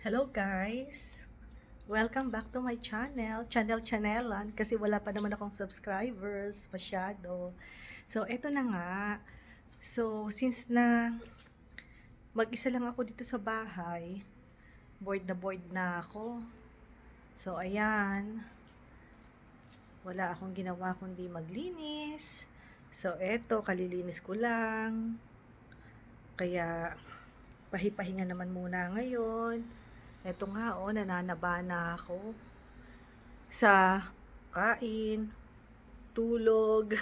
Hello guys! Welcome back to my chanelan, kasi wala pa naman akong subscribers, masyado. So, eto na nga. So, since na mag-isa lang ako dito sa bahay, bored na ako. So, ayan. Wala akong ginawa kundi maglinis. So, eto, kalilinis ko lang. Kaya, pahipahinga naman muna ngayon. Eto nga nananaba na ako sa kain, tulog.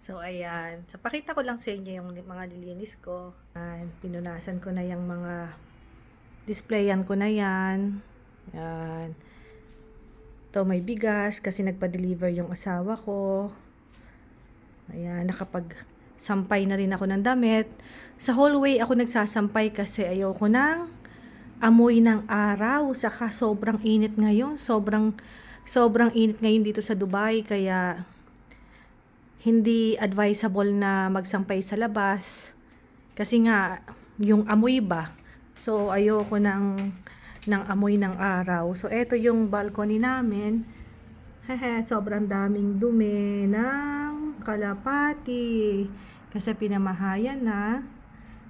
So, ayan. So, pakita ko lang sa inyo yung mga nilinis ko. Ayan, pinunasan ko na yung mga displayan ko na yan. Ayan. Ito, may bigas kasi nagpa-deliver yung asawa ko. Ayan, nakapag-sampay na rin ako ng damit. Sa hallway ako nagsasampay kasi ayoko nang amoy ng araw, saka sobrang init ngayon, sobrang init ngayon dito sa Dubai, kaya hindi advisable na magsampay sa labas kasi nga yung amoy ba, so ayoko ng amoy ng araw. So eto yung balcony namin, sobrang daming dumi ng kalapati kasi pinamahayan na.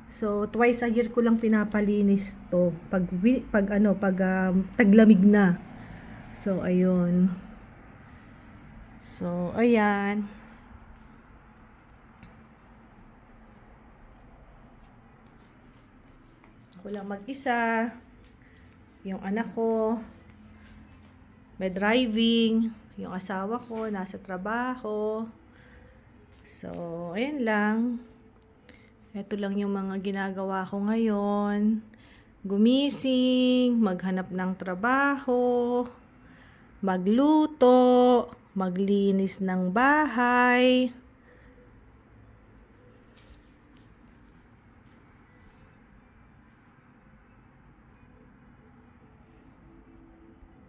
So, twice a year ko lang pinapalinis to. Pag taglamig na. So, ayun. So, ayan. Ako lang mag-isa. Yung anak ko may driving. Yung asawa ko nasa trabaho. So, ayan lang. Ito lang yung mga ginagawa ko ngayon. Gumising, maghanap ng trabaho, magluto, maglinis ng bahay.